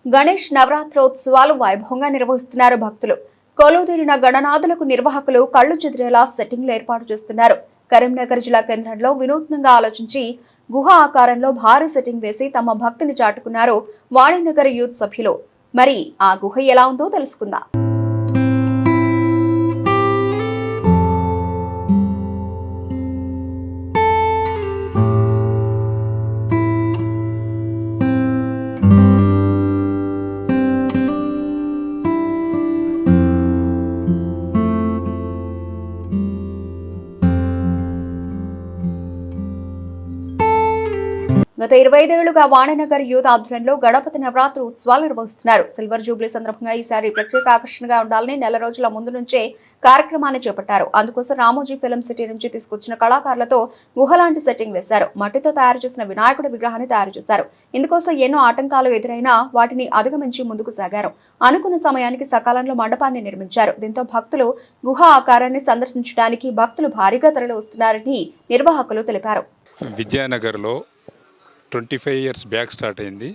గణేష్ నవరాత్రోత్సవాలు వైభవంగా నిర్వహిస్తున్నారు భక్తులు. కొలువుదీరిన గణనాథులకు నిర్వాహకులు కళ్లు చెదిరేలా సెట్టింగ్లు ఏర్పాటు చేస్తున్నారు. కరీంనగర్ జిల్లా కేంద్రంలో వినూత్నంగా ఆలోచించి గుహ ఆకారంలో భారీ సెట్టింగ్ వేసి తమ భక్తిని చాటుకున్నారు వాణినగర్ యూత్ సభ్యులు. మరి ఆ గుహ ఎలా ఉందో తెలుసుకుందాం. గత 25 ఏళ్లుగా వాణినగర్ యూత్ ఆధ్వర్యంలో గణపతి నవరాత్రి ఉత్సవాలు నిర్వహిస్తున్నారు. సిల్వర్ జూబ్లీ సందర్భంగా ఈసారి ప్రత్యేక ఆకర్షణగా ఉండాలని నెల రోజుల ముందు నుంచే కార్యక్రమాన్ని చేపట్టారు. అందుకోసం రామోజీ ఫిల్మ్ సిటీ నుంచి తీసుకొచ్చిన కళాకారులతో గుహలాంటి సెట్టింగ్ వేశారు. మట్టితో తయారు చేసిన వినాయకుడి విగ్రహాన్ని తయారు చేశారు. ఇందుకోసం ఎన్నో ఆటంకాలు ఎదురైనా వాటిని అధిగమించి ముందుకు సాగారు. అనుకున్న సమయానికి సకాలంలో మండపాన్ని నిర్మించారు. దీంతో భక్తులు గుహ ఆకారాన్ని సందర్శించడానికి భక్తులు భారీగా తరలి వస్తున్నారని నిర్వాహకులు తెలిపారు. విద్యానగర్లో 25 ఇయర్స్ బ్యాక్ స్టార్ట్ అయింది.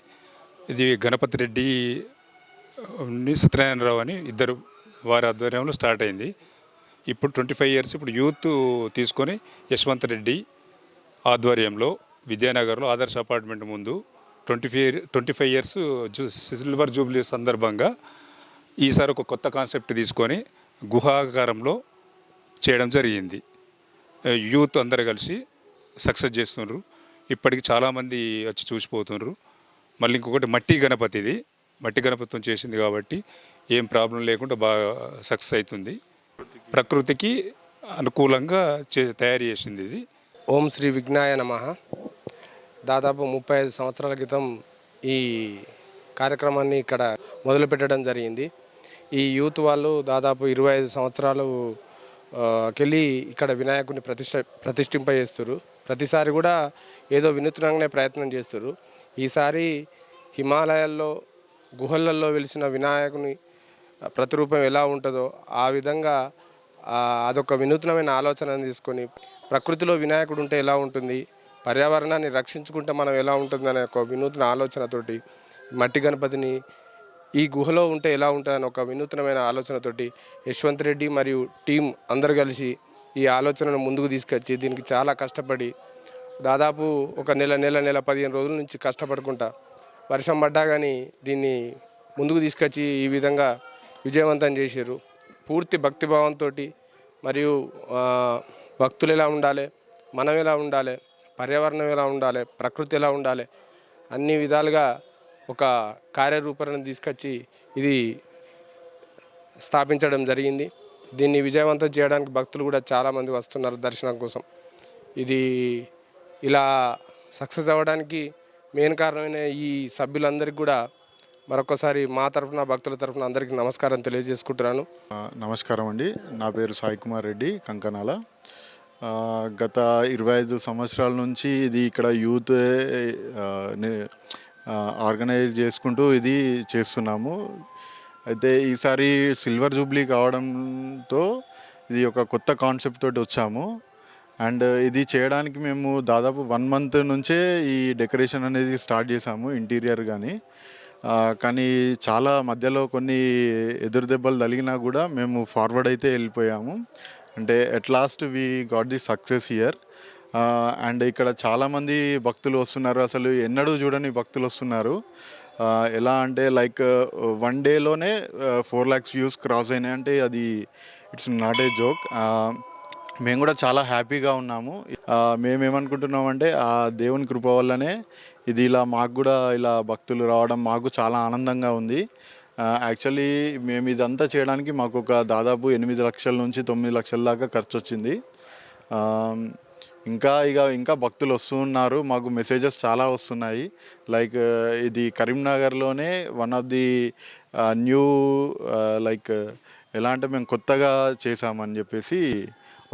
ఇది గణపతి రెడ్డి సత్యనారాయణరావు అని ఇద్దరు వారి ఆధ్వర్యంలో స్టార్ట్ అయింది. ఇప్పుడు 25 ఇయర్స్ ఇప్పుడు యూత్ తీసుకొని యశ్వంత్ రెడ్డి ఆధ్వర్యంలో విద్యానగర్లో ఆదర్శ అపార్ట్మెంట్ ముందు 25 ఇయర్స్ సిల్వర్ జూబ్లీ సందర్భంగా ఈసారి ఒక కొత్త కాన్సెప్ట్ తీసుకొని గుహాకారంలో చేయడం జరిగింది. యూత్ అందరు కలిసి సక్సెస్ చేస్తున్నారు. ఇప్పటికి చాలామంది వచ్చి చూసిపోతున్నారు. మళ్ళీ ఇంకొకటి మట్టి గణపతి, ఇది మట్టి గణపతితో చేసింది కాబట్టి ఏం ప్రాబ్లం లేకుండా బాగా సక్సెస్ అవుతుంది. ప్రకృతికి అనుకూలంగా తయారు చేసింది ఇది. ఓం శ్రీ విఘ్నాయ నమః. దాదాపు 35 సంవత్సరాల క్రితం ఈ కార్యక్రమాన్ని ఇక్కడ మొదలుపెట్టడం జరిగింది. ఈ యూత్ వాళ్ళు దాదాపు 25 సంవత్సరాలు కెళ్ళి ఇక్కడ వినాయకుడిని ప్రతిష్ఠింపజేస్తారు. ప్రతిసారి కూడా ఏదో వినూత్నంగానే ప్రయత్నం చేస్తారు. ఈసారి హిమాలయాల్లో గుహలలో వెలిసిన వినాయకుని ప్రతిరూపం ఎలా ఉంటుందో ఆ విధంగా అదొక వినూత్నమైన ఆలోచనను తీసుకొని ప్రకృతిలో వినాయకుడు ఉంటే ఎలా ఉంటుంది, పర్యావరణాన్ని రక్షించుకుంటే మనం ఎలా ఉంటుంది అనే ఒక వినూత్న ఆలోచనతోటి మట్టి గణపతిని ఈ గుహలో ఉంటే ఎలా ఉంటుందని ఒక వినూత్నమైన ఆలోచనతోటి యశ్వంత్ రెడ్డి మరియు టీం అందరు కలిసి ఈ ఆలోచనను ముందుకు తీసుకొచ్చి దీనికి చాలా కష్టపడి దాదాపు ఒక నెల 15 రోజుల నుంచి కష్టపడుకుంటా వర్షం పడ్డా కానీ దీన్ని ముందుకు తీసుకొచ్చి ఈ విధంగా విజయవంతం చేశారు. పూర్తి భక్తిభావంతో మరియు భక్తులు ఎలా ఉండాలి, మనం ఎలా ఉండాలి, పర్యావరణం ఎలా ఉండాలి, ప్రకృతి ఎలా ఉండాలి, అన్ని విధాలుగా ఒక కార్యరూపణను తీసుకొచ్చి ఇది స్థాపించడం జరిగింది. దీన్ని విజయవంతం చేయడానికి భక్తులు కూడా చాలామంది వస్తున్నారు దర్శనం కోసం. ఇది ఇలా సక్సెస్ అవ్వడానికి మెయిన్ కారణమైన ఈ సభ్యులందరికీ కూడా మరొకసారి మా తరఫున భక్తుల తరఫున అందరికీ నమస్కారం తెలియజేసుకుంటున్నాను. నమస్కారం అండి. నా పేరు సాయి కుమార్ రెడ్డి కంకనాల. గత 25 సంవత్సరాల నుంచి ఇది ఇక్కడ యూత్ ఆర్గనైజ్ చేసుకుంటూ ఇది చేస్తున్నాము. అయితే ఈసారి సిల్వర్ జూబ్లీ కావడంతో ఇది ఒక కొత్త కాన్సెప్ట్ తోటి వచ్చాము. అండ్ ఇది చేయడానికి మేము దాదాపు 1 మంత్ నుంచే ఈ డెకరేషన్ అనేది స్టార్ట్ చేసాము, ఇంటీరియర్ కానీ చాలా మధ్యలో కొన్ని ఎదురు దెబ్బలు తగిలినా కూడా మేము ఫార్వర్డ్ అయితే వెళ్ళిపోయాము. అంటే at last we got the success here. And ఇక్కడ చాలామంది భక్తులు వస్తున్నారు. అసలు ఎన్నడూ చూడని భక్తులు వస్తున్నారు. ఎలా అంటే లైక్ 1 డేలోనే 4 lakhs వ్యూస్ క్రాస్ అయినాయి. అంటే అది ఇట్స్ నాట్ ఏ జోక్. మేము కూడా చాలా హ్యాపీగా ఉన్నాము. మేమేమనుకుంటున్నామంటే ఆ దేవుని కృప వల్లనే ఇది ఇలా మాకు కూడా ఇలా భక్తులు రావడం మాకు చాలా ఆనందంగా ఉంది. యాక్చువల్లీ మేము ఇదంతా చేయడానికి మాకు ఒక దాదాపు 8 లక్షల నుంచి 9 లక్షల దాకా ఖర్చు వచ్చింది. ఇంకా భక్తులు వస్తూ ఉన్నారు. మాకు మెసేజెస్ చాలా వస్తున్నాయి. లైక్ ఇది కరీంనగర్లోనే one of the new like ఎలా అంటే మేము కొత్తగా చేసామని చెప్పేసి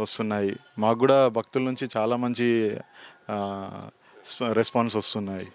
వస్తున్నాయి. మాకు కూడా భక్తుల నుంచి చాలా మంచి రెస్పాన్స్ వస్తున్నాయి.